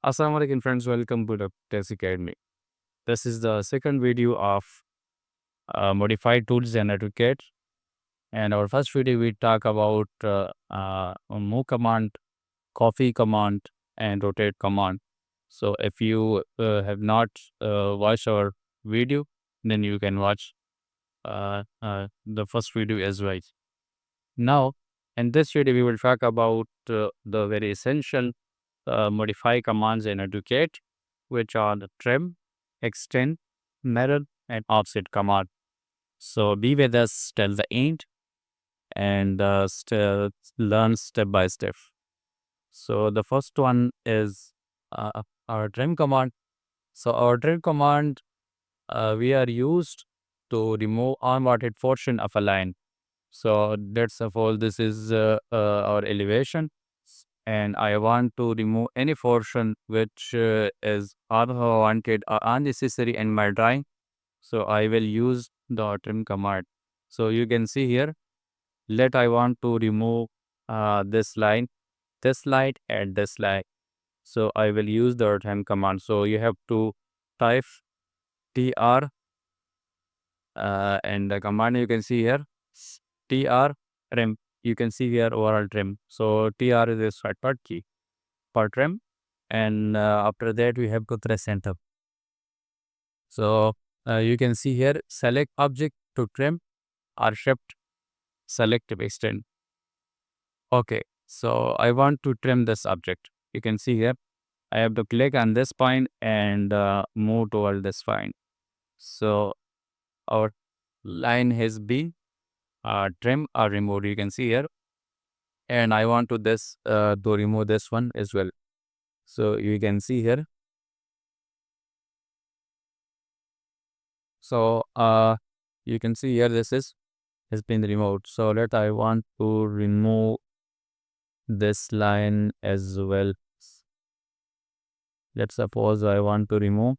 Assalamu alaikum friends, welcome to the Test Academy. This is the second video of modified tools and AutoCAD. And our first video we talk about move command, copy command, and rotate command. So if you have not watched our video, then you can watch the first video as well. Now, in this video we will talk about the very essential modify commands in AutoCAD, which are the trim, extend, mirror, and offset command. So be with us till the end and learn step by step. So the first one is our trim command. So our trim command, we are used to remove unwanted portion of a line. So let's suppose this is our elevation, and I want to remove any portion which is unwanted or unnecessary in my drawing. So I will use the trim command. So you can see here, let I want to remove this line, and this line. So I will use the trim command. So you have to type tr and the command you can see here, tr trim. You can see here overall trim. So tr is a shortcut key for trim, and after that we have to press enter. So you can see here, select object to trim or shift select to extend. Okay, so I want to trim this object. You can see here, I have to click on this point and move toward this point. So our line has been trim or removed. You can see here, and I want to this to remove this one as well. So you can see here. So you can see here, this is has been removed. So let I want to remove this line as well. Let's suppose I want to remove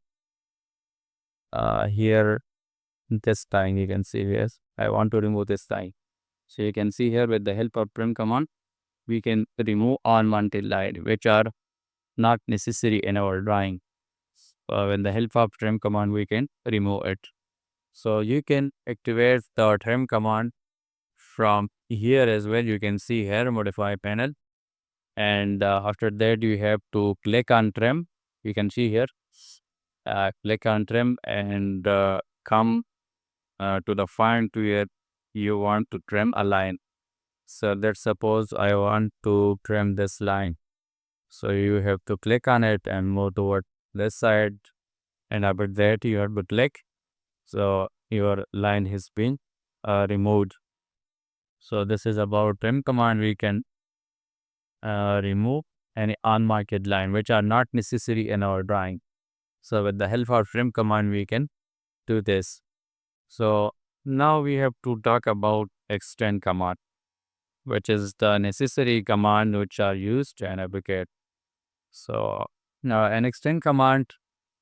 here this line. You can see, yes, I want to remove this line. So you can see here, with the help of trim command, we can remove unwanted line which are not necessary in our drawing. With the help of trim command, we can remove it. So you can activate the trim command from here as well. You can see here, modify panel, and after that you have to click on trim. You can see here, click on trim and come to the point where you want to trim a line. So let's suppose I want to trim this line. So you have to click on it and move toward this side, and after that you have to click. So your line has been removed. So this is about trim command. We can remove any unmarked line which are not necessary in our drawing. So with the help of trim command, we can do this. So now we have to talk about extend command, which is the necessary command which are used in AutoCAD. So now an extend command,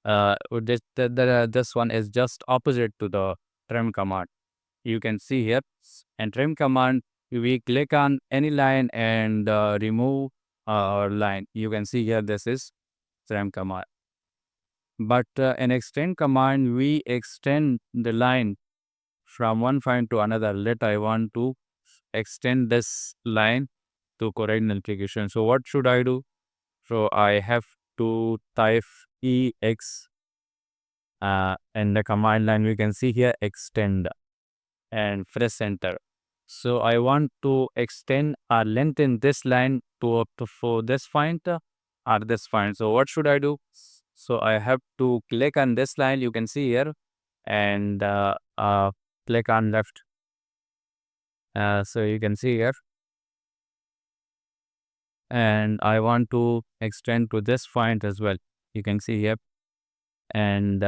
this one is just opposite to the trim command. You can see here, and trim command, we click on any line and remove our line. You can see here, this is trim command. But in extend command, we extend the line from one point to another. Let I want to extend this line to correct nullification. So what should I do? So I have to type ex in the command line. We can see here, extend, and press enter. So I want to extend or lengthen this line to up to for this point or this point. So what should I do? So I have to click on this line. You can see here, and click on left. So you can see here, and I want to extend to this point as well. You can see here, and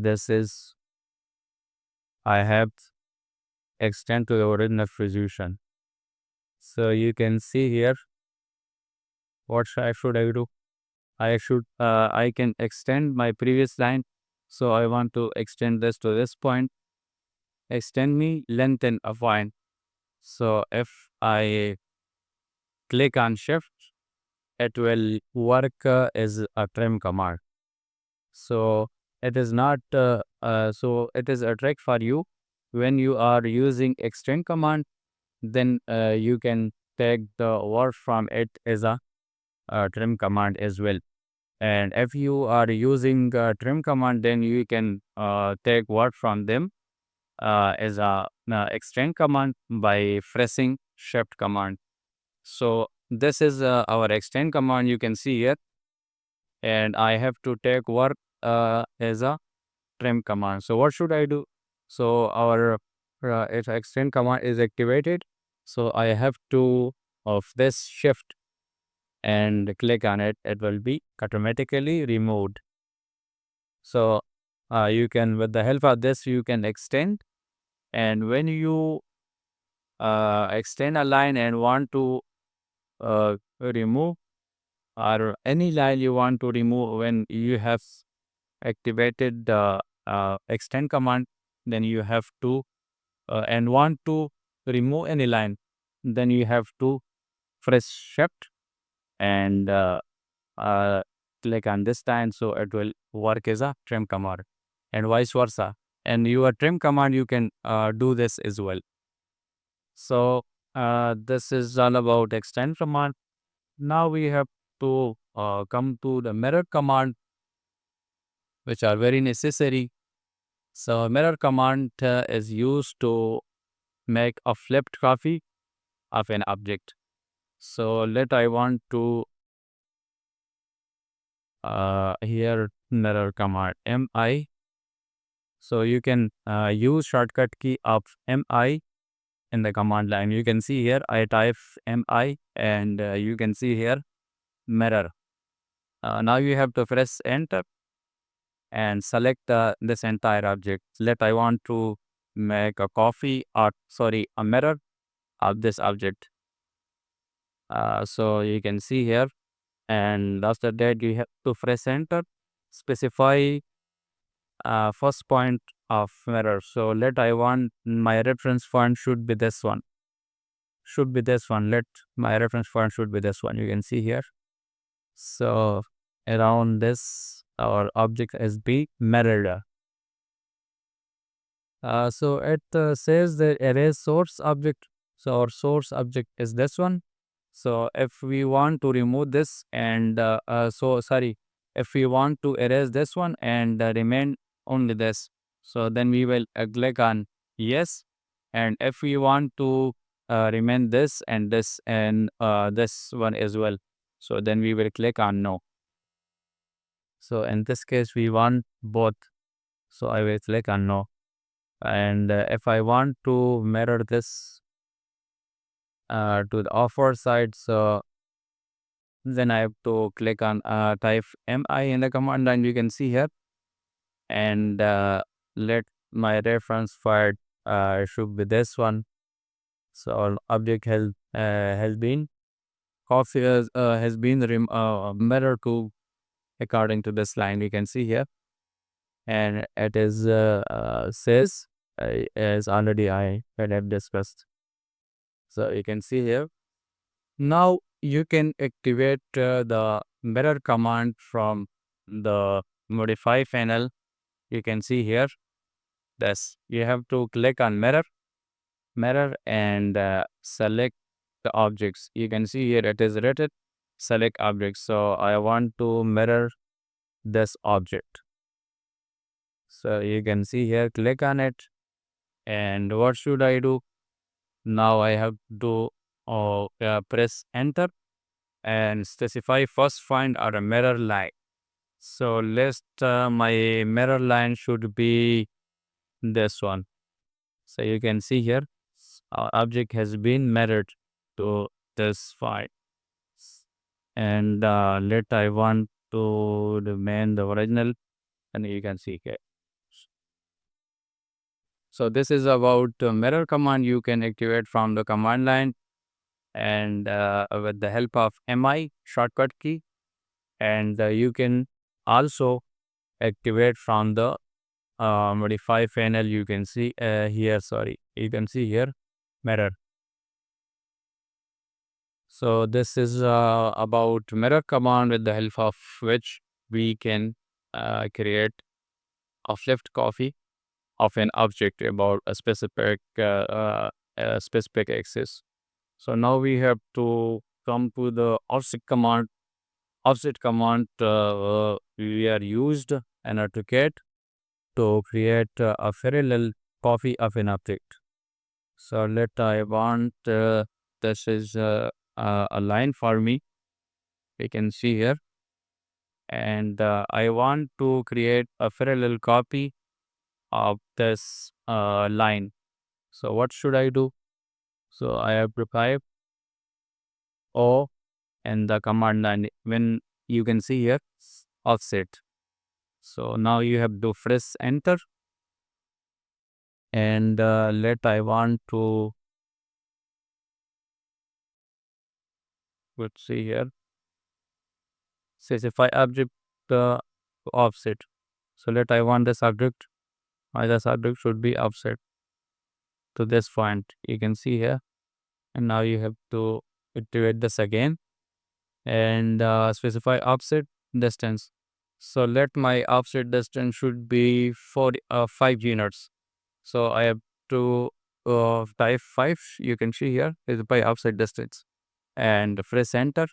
this is, I have extend to the original resolution. So you can see here, what should I do? I can extend my previous line. So I want to extend this to this point. Extend me lengthen a point. So if I click on shift it will work as a trim command. So it is not, so it is a trick for you. When you are using extend command, then you can take the word from it as a trim command as well. And if you are using trim command, then you can take word from them as a extend command by pressing shift command. So this is our extend command, you can see here, and I have to take word as a trim command. So what should I do? So our if extend command is activated, so I have to of this shift and click on it. It will be automatically removed. So you can, with the help of this, you can extend. And when you extend a line and want to remove, or any line you want to remove, when you have activated the extend command, then you have to and want to remove any line, then you have to press shift and uh, click on this line, so it will work as a trim command, and vice versa. And your trim command, you can do this as well. So this is all about extend command. Now we have to come to the mirror command, which are very necessary. So mirror command is used to make a flipped copy of an object. So let I want to here mirror command mi. So you can use shortcut key of mi in the command line. You can see here I type mi, and you can see here mirror. Now you have to press enter and select this entire object. Let I want to make a copy, or sorry, a mirror of this object. So you can see here, and after that you have to press enter, specify first point of mirror. So let I want my reference point should be this one. Let my reference point should be this one. You can see here. So around this, our object is be mirrored. So it says the array source object. So our source object is this one. So if we want to remove this and if we want to erase this one and remain only this, so then we will click on yes. And if we want to remain this and this and this one as well, so then we will click on no. So in this case, we want both. So I will click on no. And if I want to mirror this to the offer side, so then I have to click on type mi in the command line, you can see here, and let my reference file should be this one. So our object has been copy has been mirrored to according to this line, you can see here, and it is says as already I have discussed. So you can see here. Now you can activate the mirror command from the modify panel. You can see here this. You have to click on mirror and select the objects. You can see here it is written select objects. So I want to mirror this object. So you can see here, click on it. And what should I do? Now I have to press enter and specify first find or a mirror line. So list my mirror line should be this one. So you can see here, our object has been mirrored to this file. And let I want to remain the original, and you can see here. So this is about mirror command you can activate from the command line, and with the help of mi shortcut key, and you can also activate from the modify panel. You can see here, sorry, you can see here mirror. So this is about mirror command, with the help of which we can create a flipped copy of an object about a specific axis. So now we have to come to the offset command. Offset command we are used in AutoCAD to create a parallel copy of an object. So I want this is a line for me. We can see here, and I want to create a parallel copy of this line. So what should I do? So I have to type O and the command line, when you can see here offset. So now you have to press enter, and I want to, let's see here, specify object offset. So I want this object, this object should be offset to this point. You can see here, and now you have to iterate this again, and specify offset distance. So let my offset distance should be 5 units. So I have to type 5. You can see here is by offset distance, and press enter,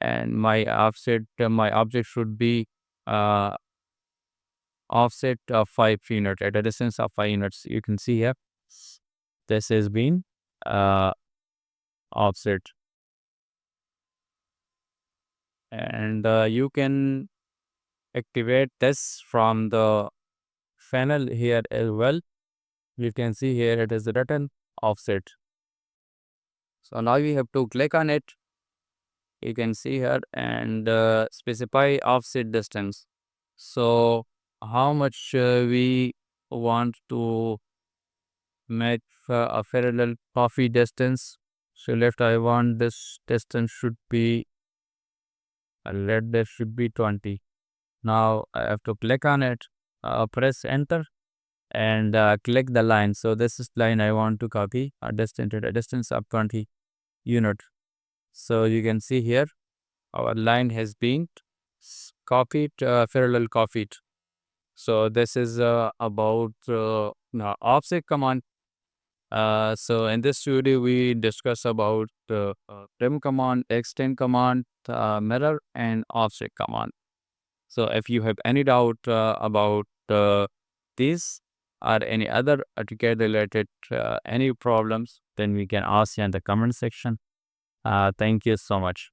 and my object should be uh, offset of 5 units, at a distance of 5 units. You can see here this has been uh, offset, and you can activate this from the panel here as well. You can see here it is written offset. So now we have to click on it. You can see here, and specify offset distance. So how much we want to make a parallel copy distance. So I want this distance should be, let this should be 20. Now I have to click on it, press enter, and click the line. So this is line I want to copy a distance of 20 unit. So you can see here our line has been copied, parallel copied. So this is about offset command. So in this video we discuss about trim command, extend command, mirror, and offset command. So if you have any doubt about these or any other AutoCAD related any problems, then we can ask you in the comment section. Thank you so much.